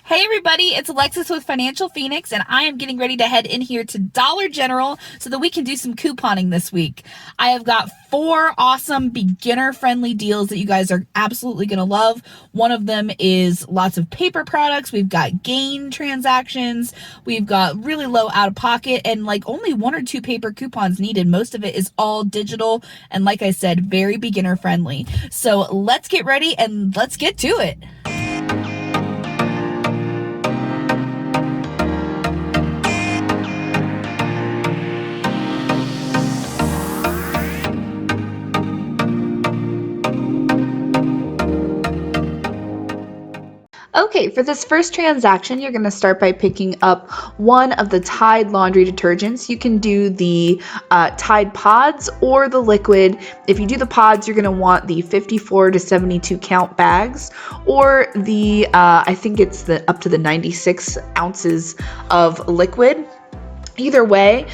Hey everybody, it's Alexis with Financial Phoenix, and I am getting ready to head in here to Dollar General so that we can do some couponing this week. I have got 4 awesome beginner-friendly deals that you guys are absolutely going to love. One of them is lots of paper products. We've got gain transactions. We've got really low out-of-pocket and like only 1 or 2 paper coupons needed. Most of it is all digital and, like I said, very beginner-friendly. So let's get ready and let's get to it. Okay, for this first transaction, you're going to start by picking up one of the Tide laundry detergents. You can do the Tide pods or the liquid. If you do the pods, you're going to want the 54 to 72 count bags, or the I think it's up to the 96 ounces of liquid. Either way,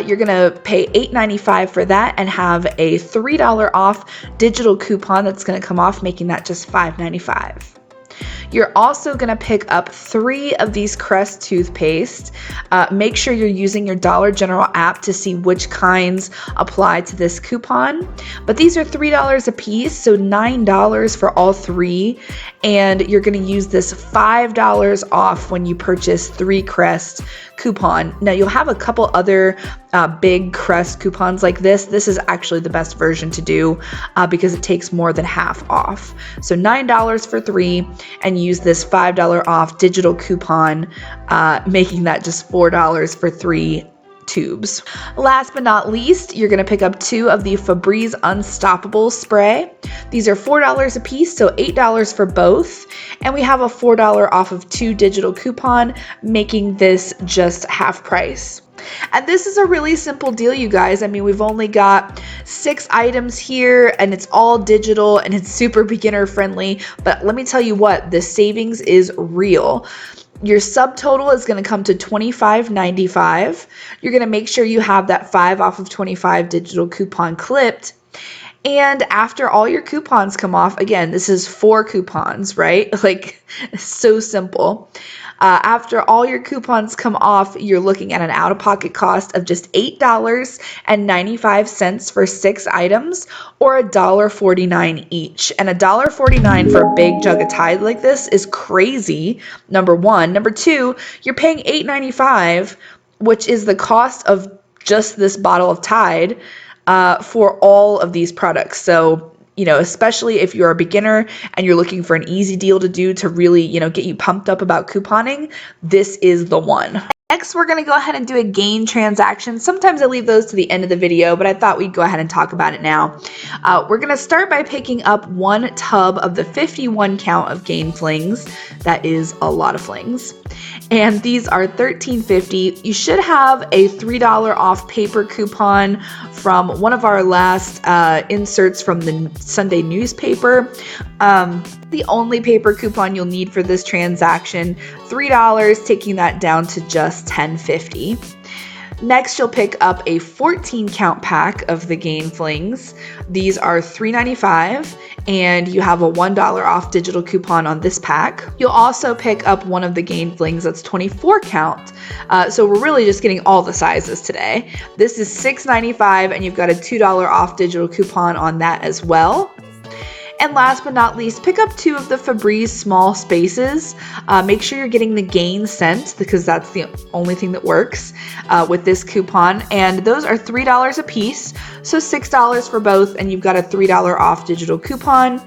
you're going to pay $8.95 for that and have a $3 off digital coupon that's going to come off, making that just $5.95. You're also going to pick up 3 of these Crest toothpaste. Make sure you're using your Dollar General app to see which kinds apply to this coupon. But these are $3 a piece, so $9 for all 3. And you're going to use this $5 off when you purchase 3 Crest coupon. Now you'll have a couple other big Crest coupons like this. This is actually the best version to do because it takes more than half off. So $9 for 3 and use this $5 off digital coupon, making that just $4 for 3 tubes. Last but not least, you're going to pick up 2 of the Febreze Unstoppable spray. These are $4 a piece, so $8 for both. And we have a $4 off of 2 digital coupon, making this just half price. And this is a really simple deal, you guys. I mean, we've only got 6 items here and it's all digital and it's super beginner friendly. But let me tell you what, the savings is real. Your subtotal is going to come to $25.95. You're going to make sure you have that 5 off of 25 digital coupon clipped. And after all your coupons come off, again, this is 4 coupons, right? Like, so simple. After all your coupons come off, you're looking at an out-of-pocket cost of just $8.95 for 6 items, or $1.49 each. And $1.49 for a big jug of Tide like this is crazy, number one. Number two, you're paying $8.95, which is the cost of just this bottle of Tide, for all of these products. So, especially if you're a beginner and you're looking for an easy deal to do to really, get you pumped up about couponing, this is the one. Next, we're going to go ahead and do a gain transaction. Sometimes I leave those to the end of the video, but I thought we'd go ahead and talk about it now. We're going to start by picking up 1 tub of the 51 count of gain flings. That is a lot of flings. And these are $13.50. You should have a $3 off paper coupon from one of our last inserts from the Sunday newspaper. The only paper coupon you'll need for this transaction, $3, taking that down to just $10.50. Next, you'll pick up a 14 count pack of the Gain Flings. These are $3.95, and you have a $1 off digital coupon on this pack. You'll also pick up one of the Gain Flings that's 24 count. So we're really just getting all the sizes today. This is $6.95, and you've got a $2 off digital coupon on that as well. And last but not least, pick up 2 of the Febreze Small Spaces. Make sure you're getting the Gain scent because that's the only thing that works with this coupon. And those are $3 a piece, so $6 for both, and you've got a $3 off digital coupon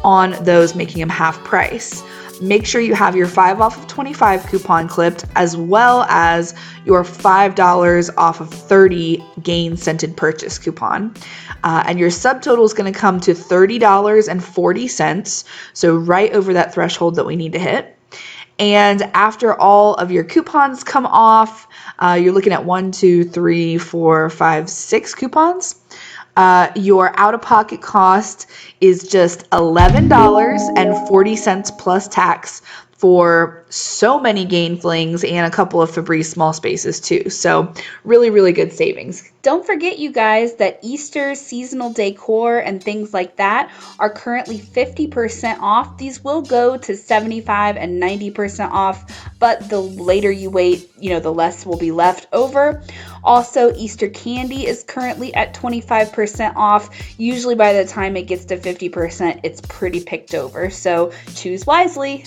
on those, making them half price. Make sure you have your 5 off of 25 coupon clipped, as well as your $5 off of 30 Gain scented purchase coupon. And your subtotal is going to come to $30.40, so right over that threshold that we need to hit. And after all of your coupons come off, you're looking at 1, 2, 3, 4, 5, 6 coupons. Your out-of-pocket cost is just $11.40 plus tax for so many Gain Flings and a couple of Febreze small spaces too. So really, really good savings. Don't forget, you guys, that Easter seasonal decor and things like that are currently 50% off. These will go to 75 and 90% off, but the later you wait, the less will be left over. Also, Easter candy is currently at 25% off. Usually by the time it gets to 50%, it's pretty picked over. So choose wisely.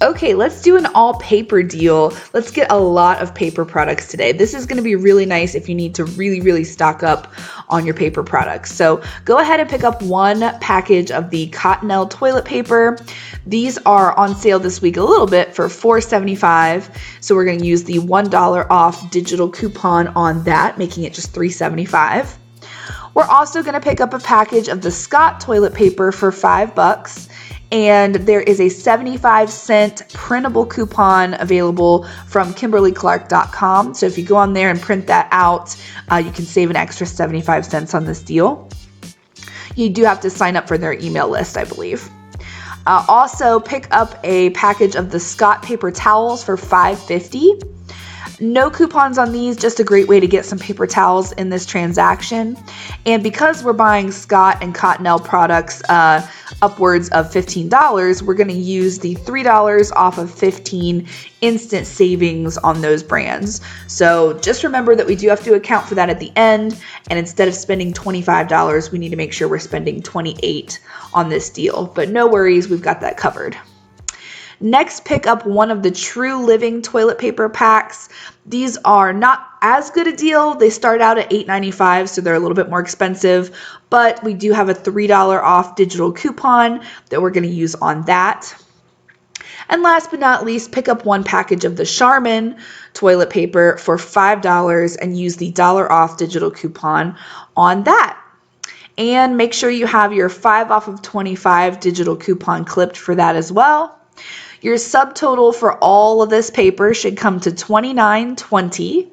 Okay, let's do an all paper deal. Let's get a lot of paper products today. This is going to be really nice if you need to really, really stock up on your paper products. So go ahead and pick up one package of the Cottonelle toilet paper. These are on sale this week a little bit for $4.75. So we're going to use the $1 off digital coupon on that, making it just $3.75. We're also going to pick up a package of the Scott toilet paper for $5. And there is a 75-cent printable coupon available from KimberlyClark.com. So if you go on there and print that out, you can save an extra 75 cents on this deal. You do have to sign up for their email list, I believe. Also, pick up a package of the Scott paper towels for $5.50. No coupons on these, just a great way to get some paper towels in this transaction. And because we're buying Scott and Cottonelle products upwards of $15, we're going to use the $3 off of 15 instant savings on those brands. So just remember that we do have to account for that at the end. And instead of spending $25, we need to make sure we're spending $28 on this deal. But no worries, we've got that covered. Next, pick up one of the True Living toilet paper packs. These are not as good a deal. They start out at $8.95, so they're a little bit more expensive, but we do have a $3 off digital coupon that we're going to use on that. And last but not least, pick up one package of the Charmin toilet paper for $5 and use the $1 off digital coupon on that. And make sure you have your 5 off of 25 digital coupon clipped for that as well. Your subtotal for all of this paper should come to $29.20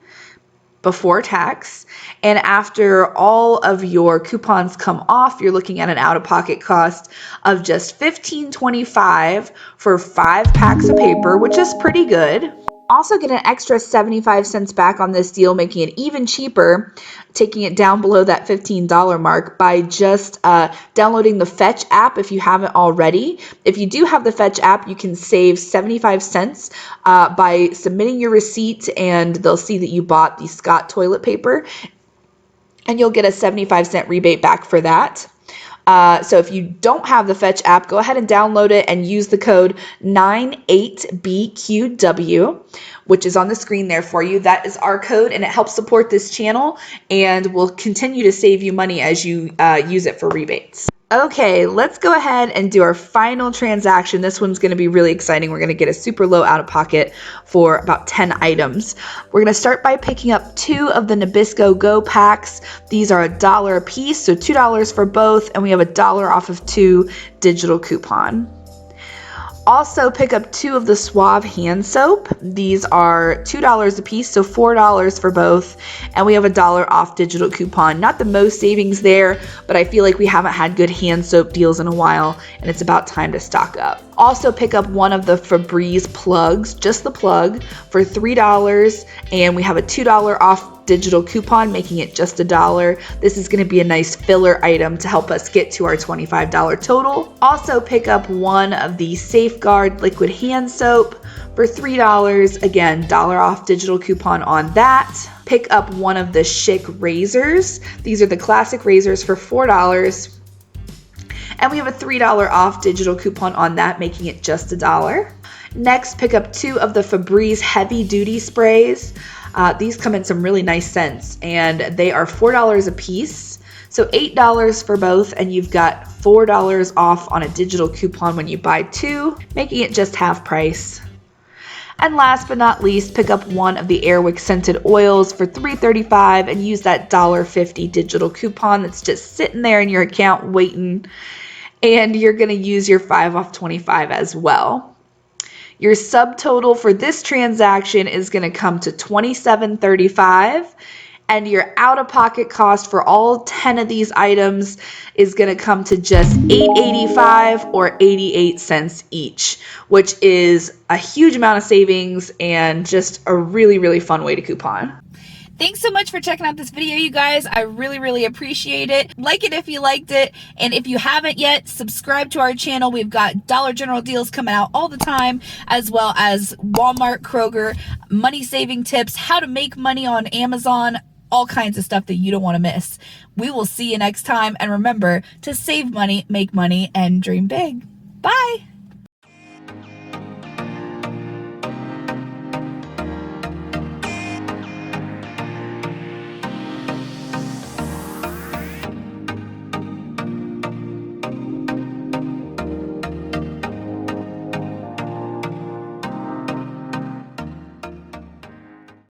before tax. And after all of your coupons come off, you're looking at an out-of-pocket cost of just $15.25 for 5 packs of paper, which is pretty good. Also get an extra 75 cents back on this deal, making it even cheaper, taking it down below that $15 mark by just downloading the Fetch app if you haven't already. If you do have the Fetch app, you can save 75 cents by submitting your receipt, and they'll see that you bought the Scott toilet paper, and you'll get a 75-cent rebate back for that. So if you don't have the Fetch app, go ahead and download it and use the code 98BQW, which is on the screen there for you. That is our code, and it helps support this channel and will continue to save you money as you use it for rebates. Okay, let's go ahead and do our final transaction. This one's going to be really exciting. We're going to get a super low out of pocket for about 10 items. We're going to start by picking up 2 of the Nabisco Go packs. These are $1 a piece, so $2 for both, and we have a $1 off of 2 digital coupon. Also pick up 2 of the Suave hand soap. These are $2 a piece, so $4 for both, and we have a $1 off digital coupon. Not the most savings there, but I feel like we haven't had good hand soap deals in a while, and it's about time to stock up. Also pick up one of the Febreze plugs, just the plug, for $3, and we have a $2 off digital coupon, making it just $1. This is going to be a nice filler item to help us get to our $25 total. Also pick up one of the Safeguard liquid hand soap for $3. Again, $1 off digital coupon on that. Pick up one of the Chic razors. These are the classic razors for $4. And we have a $3 off digital coupon on that, making it just $1. Next, pick up 2 of the Febreze heavy duty sprays. These come in some really nice scents, and they are $4 a piece, so $8 for both, and you've got $4 off on a digital coupon when you buy 2, making it just half price. And last but not least, pick up one of the Airwick scented oils for $3.35 and use that $1.50 digital coupon that's just sitting there in your account waiting. And you're going to use your 5 off 25 as well. Your subtotal for this transaction is going to come to $27.35, and your out-of-pocket cost for all 10 of these items is going to come to just $8.85 or 88 cents each, which is a huge amount of savings and just a really, really fun way to coupon. Thanks so much for checking out this video, you guys. I really, really appreciate it. Like it if you liked it. And if you haven't yet, subscribe to our channel. We've got Dollar General deals coming out all the time, as well as Walmart, Kroger, money saving tips, how to make money on Amazon, all kinds of stuff that you don't want to miss. We will see you next time. And remember to save money, make money, and dream big. Bye.